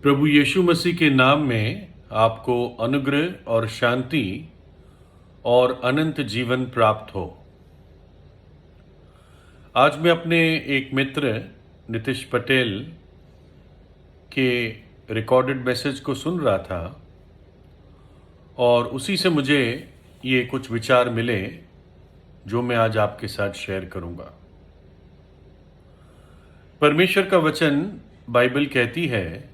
प्रभु यीशु मसीह के नाम में आपको अनुग्रह और शांति और अनंत जीवन प्राप्त हो। आज मैं अपने एक मित्र नितिश पटेल के रिकॉर्डेड मैसेज को सुन रहा था और उसी से मुझे ये कुछ विचार मिले जो मैं आज आपके साथ शेयर करूंगा। परमेश्वर का वचन बाइबल कहती है,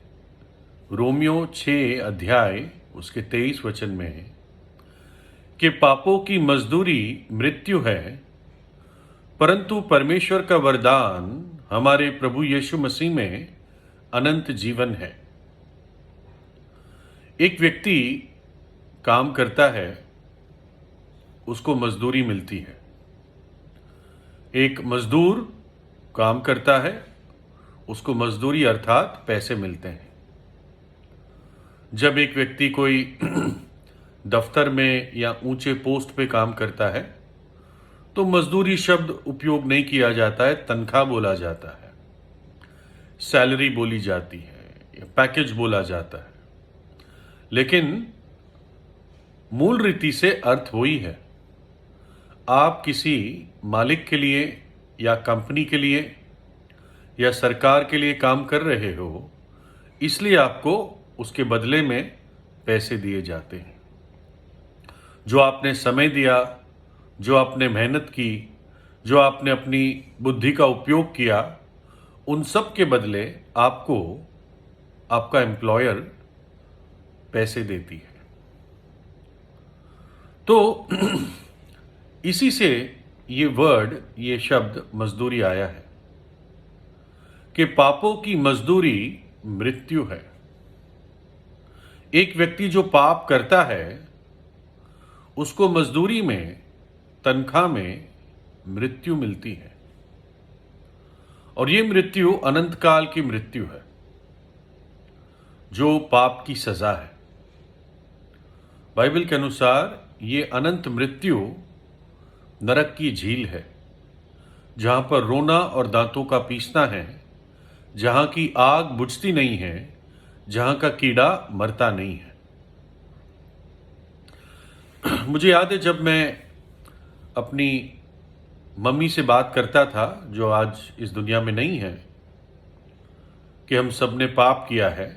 रोमियो 6 अध्याय उसके 23 वचन में, कि पापों की मजदूरी मृत्यु है, परंतु परमेश्वर का वरदान हमारे प्रभु यीशु मसीह में अनंत जीवन है। एक व्यक्ति काम करता है, उसको मजदूरी मिलती है। एक मजदूर काम करता है, उसको मजदूरी अर्थात पैसे मिलते हैं। जब एक व्यक्ति कोई दफ्तर में या ऊंचे पोस्ट पे काम करता है तो मजदूरी शब्द उपयोग नहीं किया जाता है, तनख्वाह बोला जाता है, सैलरी बोली जाती है या पैकेज बोला जाता है। लेकिन मूल रीति से अर्थ वही है। आप किसी मालिक के लिए या कंपनी के लिए या सरकार के लिए काम कर रहे हो, इसलिए आपको उसके बदले में पैसे दिए जाते हैं। जो आपने समय दिया, जो आपने मेहनत की, जो आपने अपनी बुद्धि का उपयोग किया, उन सब के बदले आपको आपका एम्प्लॉयर पैसे देती है। तो इसी से ये शब्द मजदूरी आया है कि पापों की मजदूरी मृत्यु है। एक व्यक्ति जो पाप करता है उसको मजदूरी में, तनख्वाह में मृत्यु मिलती है, और ये मृत्यु अनंत काल की मृत्यु है, जो पाप की सजा है। बाइबल के अनुसार ये अनंत मृत्यु नरक की झील है, जहां पर रोना और दांतों का पीसना है, जहां की आग बुझती नहीं है, जहां का कीड़ा मरता नहीं है। मुझे याद है जब मैं अपनी मम्मी से बात करता था, जो आज इस दुनिया में नहीं है, कि हम सब ने पाप किया है,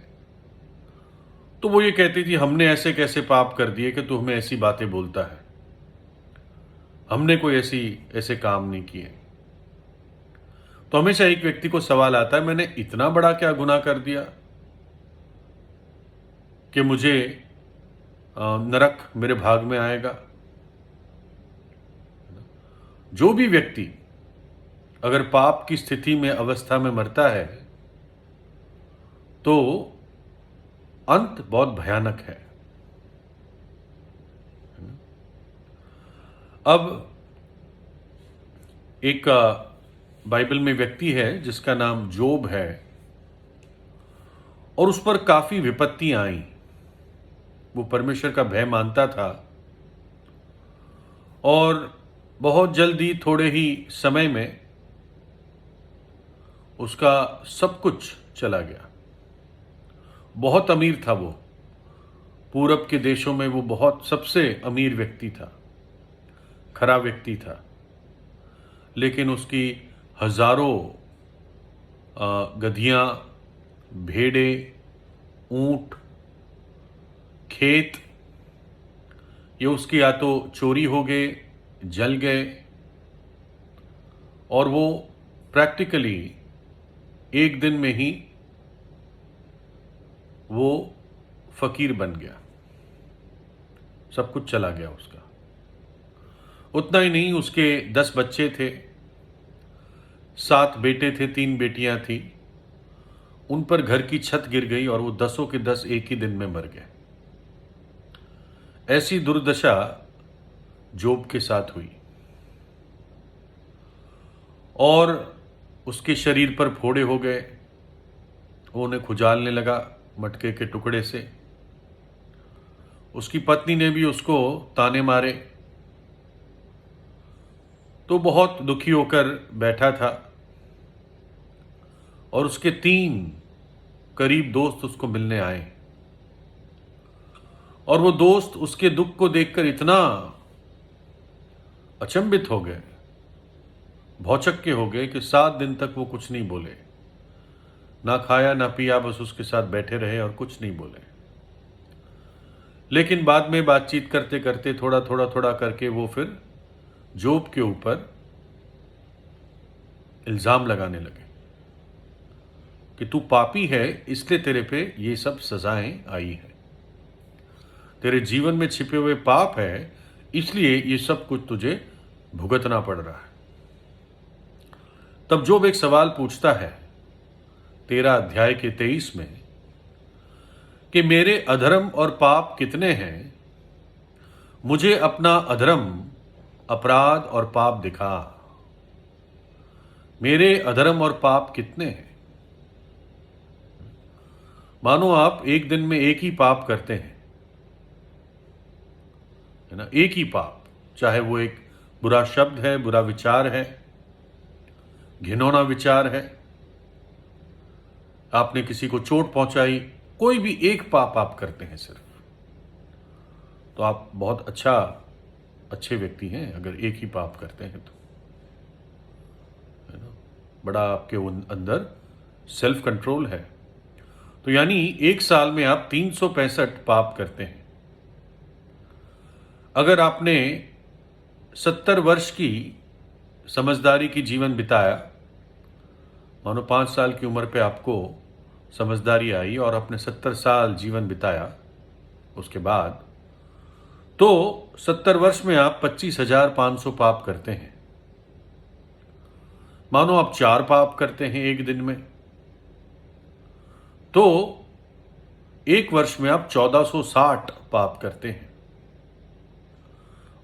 तो वो ये कहती थी, हमने ऐसे कैसे पाप कर दिए कि तू हमें ऐसी बातें बोलता है, हमने कोई ऐसे काम नहीं किए। तो हमेशा एक व्यक्ति को सवाल आता है, मैंने इतना बड़ा क्या गुनाह कर दिया कि मुझे नरक मेरे भाग में आएगा। जो भी व्यक्ति अगर पाप की स्थिति में, अवस्था में मरता है, तो अंत बहुत भयानक है। अब एक बाइबल में व्यक्ति है जिसका नाम जोब है, और उस पर काफी विपत्तियां आई। वो परमेश्वर का भय मानता था, और बहुत जल्दी, थोड़े ही समय में उसका सब कुछ चला गया। बहुत अमीर था वो, पूरब के देशों में वो बहुत सबसे अमीर व्यक्ति था, खरा व्यक्ति था। लेकिन उसकी हजारों गधियां, भेड़ें, ऊंट, खेत, ये उसके या तो चोरी हो गए, जल गए, और वो प्रैक्टिकली एक दिन में ही वो फकीर बन गया। सब कुछ चला गया उसका। उतना ही नहीं, उसके 10 बच्चे थे, 7 बेटे थे, 3 बेटियां थी। उन पर घर की छत गिर गई और वो 10 के 10 एक ही दिन में मर गए। ऐसी दुर्दशा जोब के साथ हुई, और उसके शरीर पर फोड़े हो गए। वो उन्हें खुजालने लगा मटके के टुकड़े से। उसकी पत्नी ने भी उसको ताने मारे। तो बहुत दुखी होकर बैठा था, और उसके 3 करीब दोस्त उसको मिलने आए और वो दोस्त उसके दुख को देखकर इतना अचंभित हो गए, भौचक्के हो गए कि 7 दिन तक वो कुछ नहीं बोले, ना खाया ना पिया, बस उसके साथ बैठे रहे और कुछ नहीं बोले। लेकिन बाद में बातचीत करते करते थोड़ा करके वो फिर जोब के ऊपर इल्जाम लगाने लगे कि तू पापी है, इसलिए तेरे पे ये सब सजाएं आई है, तेरे जीवन में छिपे हुए पाप है, इसलिए ये सब कुछ तुझे भुगतना पड़ रहा है। तब जोब एक सवाल पूछता है 13 अध्याय के 23 में कि मेरे अधर्म और पाप कितने हैं, मुझे अपना अधर्म, अपराध और पाप दिखा। मेरे अधर्म और पाप कितने हैं? मानो आप एक दिन में एक ही पाप करते हैं, है ना, एक ही पाप, चाहे वो एक बुरा शब्द है, बुरा विचार है, घिनौना विचार है, आपने किसी को चोट पहुंचाई, कोई भी एक पाप आप करते हैं सिर्फ, तो आप बहुत अच्छे व्यक्ति हैं अगर एक ही पाप करते हैं तो, है ना, बड़ा आपके अंदर सेल्फ कंट्रोल है। तो यानी एक साल में आप 365 पाप करते हैं। अगर आपने 70 वर्ष की समझदारी की जीवन बिताया, मानो 5 साल की उम्र पे आपको समझदारी आई और आपने 70 साल जीवन बिताया, उसके बाद तो 70 वर्ष में आप 25,500 पाप करते हैं। मानो आप 4 पाप करते हैं एक दिन में, तो एक वर्ष में आप 1460 पाप करते हैं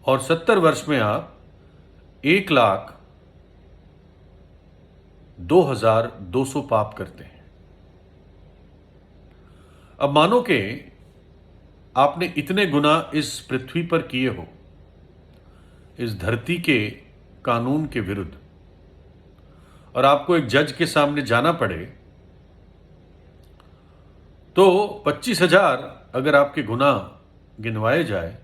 और 70 वर्ष में आप 1,02,200 पाप करते हैं। अब मानो कि आपने इतने गुना इस पृथ्वी पर किए हो, इस धरती के कानून के विरुद्ध, और आपको एक जज के सामने जाना पड़े, तो 25,000 अगर आपके गुनाह गिनवाए जाए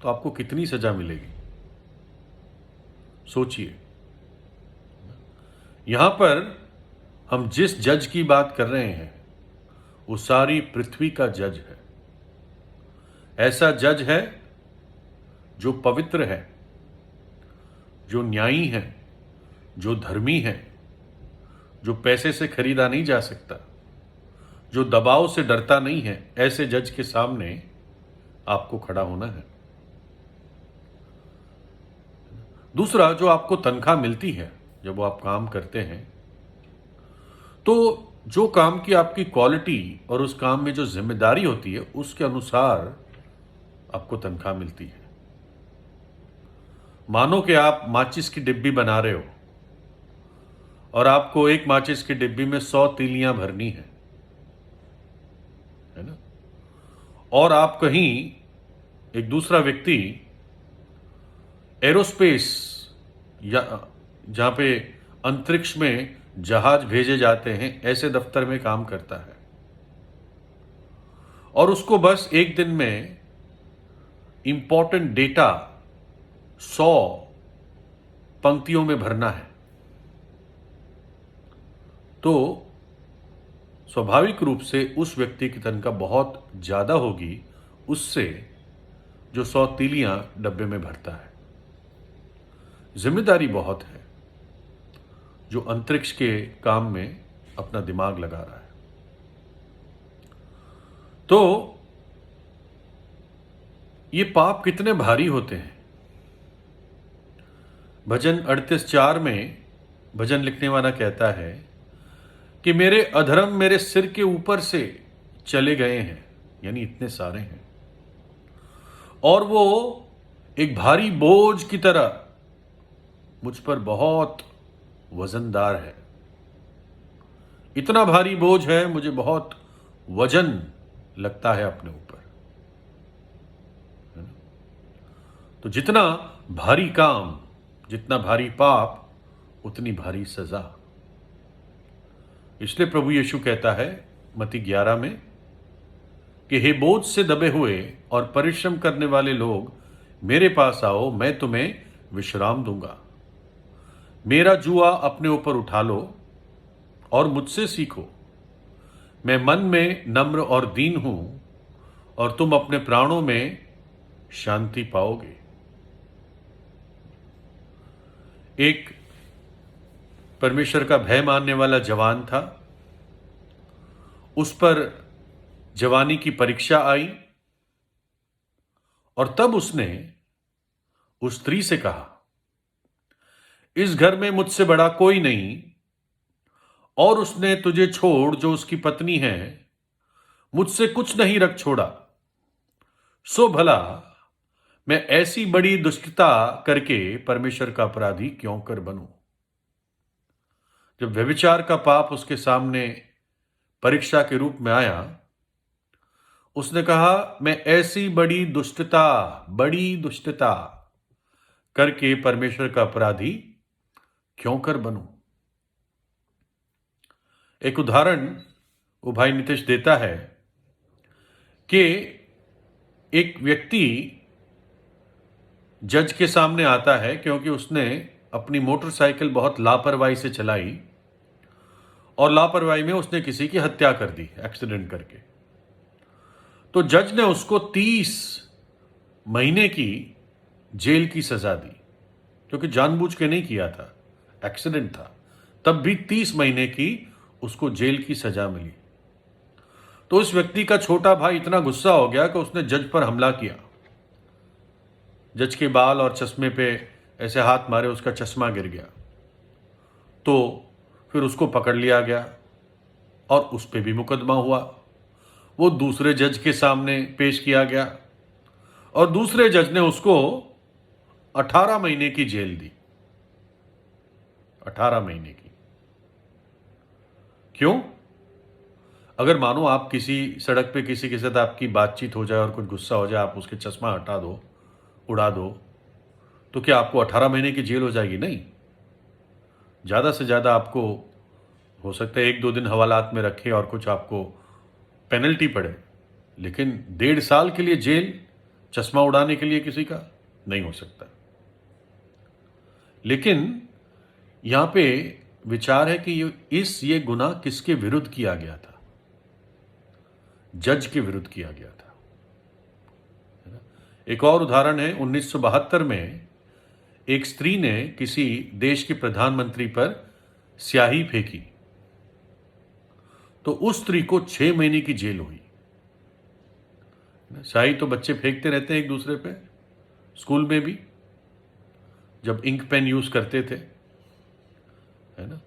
तो आपको कितनी सजा मिलेगी? सोचिए। यहां पर हम जिस जज की बात कर रहे हैं वो सारी पृथ्वी का जज है। ऐसा जज है जो पवित्र है, जो न्यायी है, जो धर्मी है, जो पैसे से खरीदा नहीं जा सकता, जो दबाव से डरता नहीं है। ऐसे जज के सामने आपको खड़ा होना है। दूसरा, जो आपको तनख्वाह मिलती है जब वो आप काम करते हैं, तो जो काम की आपकी क्वालिटी और उस काम में जो जिम्मेदारी होती है उसके अनुसार आपको तनख्वाह मिलती है। मानो कि आप माचिस की डिब्बी बना रहे हो और आपको एक माचिस की डिब्बी में 100 तीलियां भरनी है ना, और आप कहीं एक दूसरा व्यक्ति एरोस्पेस या जहां पे अंतरिक्ष में जहाज भेजे जाते हैं, ऐसे दफ्तर में काम करता है और उसको बस एक दिन में इंपॉर्टेंट डेटा 100 पंक्तियों में भरना है, तो स्वाभाविक रूप से उस व्यक्ति की तनख्वाह बहुत ज्यादा होगी उससे जो 100 तीलियां डब्बे में भरता है। जिम्मेदारी बहुत है जो अंतरिक्ष के काम में अपना दिमाग लगा रहा है। तो ये पाप कितने भारी होते हैं। भजन 38:4 में भजन लिखने वाला कहता है कि मेरे अधर्म मेरे सिर के ऊपर से चले गए हैं, यानी इतने सारे हैं, और वो एक भारी बोझ की तरह मुझ पर बहुत वजनदार है। इतना भारी बोझ है, मुझे बहुत वजन लगता है अपने ऊपर। तो जितना भारी काम, जितना भारी पाप, उतनी भारी सजा। इसलिए प्रभु यीशु कहता है मत्ती 11 में कि हे बोझ से दबे हुए और परिश्रम करने वाले लोग, मेरे पास आओ, मैं तुम्हें विश्राम दूंगा। मेरा जुआ अपने ऊपर उठा लो और मुझसे सीखो। मैं मन में नम्र और दीन हूं और तुम अपने प्राणों में शांति पाओगे। एक परमेश्वर का भय मानने वाला जवान था। उस पर जवानी की परीक्षा आई और तब उसने उस स्त्री से कहा, इस घर में मुझसे बड़ा कोई नहीं, और उसने तुझे छोड़ जो उसकी पत्नी है, मुझसे कुछ नहीं रख छोड़ा। सो भला मैं ऐसी बड़ी दुष्टता करके परमेश्वर का अपराधी क्यों कर बनूं? जब व्यभिचार का पाप उसके सामने परीक्षा के रूप में आया, उसने कहा, मैं ऐसी बड़ी दुष्टता करके परमेश्वर का अपराधी क्यों कर बनूं? एक उदाहरण वो भाई नितेश देता है कि एक व्यक्ति जज के सामने आता है क्योंकि उसने अपनी मोटरसाइकिल बहुत लापरवाही से चलाई और लापरवाही में उसने किसी की हत्या कर दी एक्सीडेंट करके। तो जज ने उसको 30 महीने की जेल की सजा दी, क्योंकि जानबूझ के नहीं किया था, एक्सीडेंट था, तब भी 30 महीने की उसको जेल की सजा मिली। तो उस व्यक्ति का छोटा भाई इतना गुस्सा हो गया कि उसने जज पर हमला किया। जज के बाल और चश्मे पे ऐसे हाथ मारे, उसका चश्मा गिर गया। तो फिर उसको पकड़ लिया गया और उस पे भी मुकदमा हुआ। वो दूसरे जज के सामने पेश किया गया और दूसरे जज ने उसको 18 महीने की जेल दी। 18 महीने की। क्यों? अगर मानो आप किसी सड़क पे किसी के साथ आपकी बातचीत हो जाए और कुछ गुस्सा हो जाए, आप उसके चश्मा हटा दो, उड़ा दो, तो क्या आपको 18 महीने की जेल हो जाएगी? नहीं। ज़्यादा से ज़्यादा आपको हो सकता है 1-2 दिन हवालात में रखे और कुछ आपको पेनल्टी पड़े, लेकिन 1.5 साल के लिए जेल चश्मा उड़ाने के लिए किसी का नहीं हो सकता। लेकिन यहां पे विचार है कि ये गुनाह किसके विरुद्ध किया गया था? जज के विरुद्ध किया गया था। एक और उदाहरण है, 1972 में एक स्त्री ने किसी देश के प्रधानमंत्री पर स्याही फेंकी, तो उस स्त्री को 6 महीने की जेल हुई। स्याही तो बच्चे फेंकते रहते हैं एक दूसरे पे, स्कूल में भी जब इंक पेन यूज करते थे, है ना।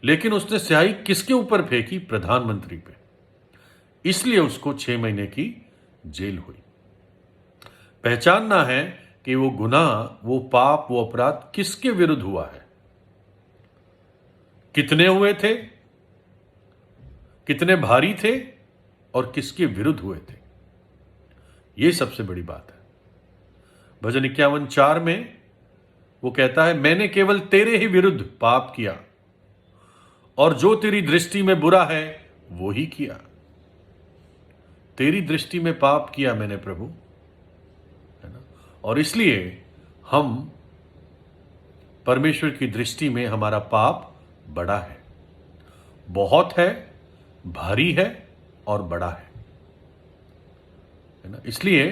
लेकिन उसने स्याही किसके ऊपर फेंकी? प्रधानमंत्री पे, इसलिए उसको 6 महीने की जेल हुई। पहचानना है कि वो गुनाह, वो पाप, वो अपराध किसके विरुद्ध हुआ है, कितने हुए थे, कितने भारी थे और किसके विरुद्ध हुए थे। ये सबसे बड़ी बात है। भजन 51:4 में वो कहता है, मैंने केवल तेरे ही विरुद्ध पाप किया और जो तेरी दृष्टि में बुरा है वो ही किया। तेरी दृष्टि में पाप किया मैंने प्रभु, है ना। और इसलिए हम परमेश्वर की दृष्टि में हमारा पाप बड़ा है, बहुत है, भारी है और बड़ा है ना। इसलिए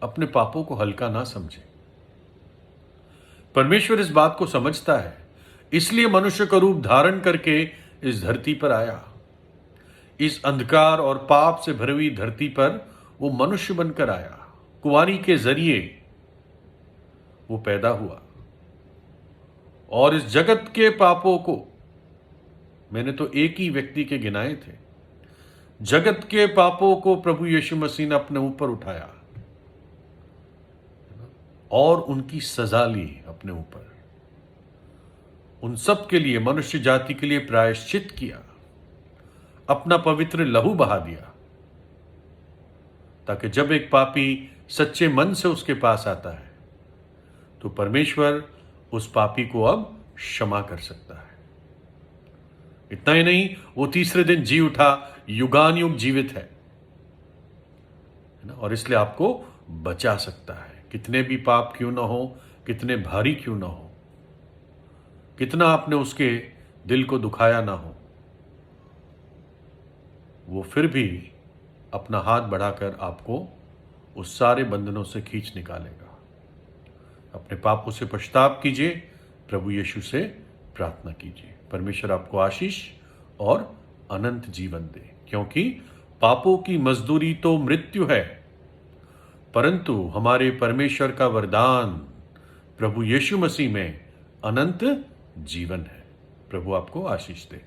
अपने पापों को हल्का ना समझे। परमेश्वर इस बात को समझता है, इसलिए मनुष्य का रूप धारण करके इस धरती पर आया। इस अंधकार और पाप से भरी हुई धरती पर वो मनुष्य बनकर आया। कुंवारी के जरिए वो पैदा हुआ और इस जगत के पापों को, मैंने तो एक ही व्यक्ति के गिनाए थे, जगत के पापों को प्रभु यीशु मसीह ने अपने ऊपर उठाया और उनकी सजा ली अपने ऊपर। उन सब के लिए, मनुष्य जाति के लिए प्रायश्चित किया, अपना पवित्र लहू बहा दिया, ताकि जब एक पापी सच्चे मन से उसके पास आता है तो परमेश्वर उस पापी को अब क्षमा कर सकता है। इतना ही नहीं, वो तीसरे दिन जी उठा, युगानुयुग जीवित है ना, और इसलिए आपको बचा सकता है। कितने भी पाप क्यों ना हो, कितने भारी क्यों ना हो, कितना आपने उसके दिल को दुखाया ना हो, वो फिर भी अपना हाथ बढ़ाकर आपको उस सारे बंधनों से खींच निकालेगा। अपने पापों से पछताव कीजिए, प्रभु यीशु से प्रार्थना कीजिए। परमेश्वर आपको आशीष और अनंत जीवन दे, क्योंकि पापों की मजदूरी तो मृत्यु है, परंतु हमारे परमेश्वर का वरदान प्रभु यीशु मसीह में अनंत जीवन है। प्रभु आपको आशीष दे।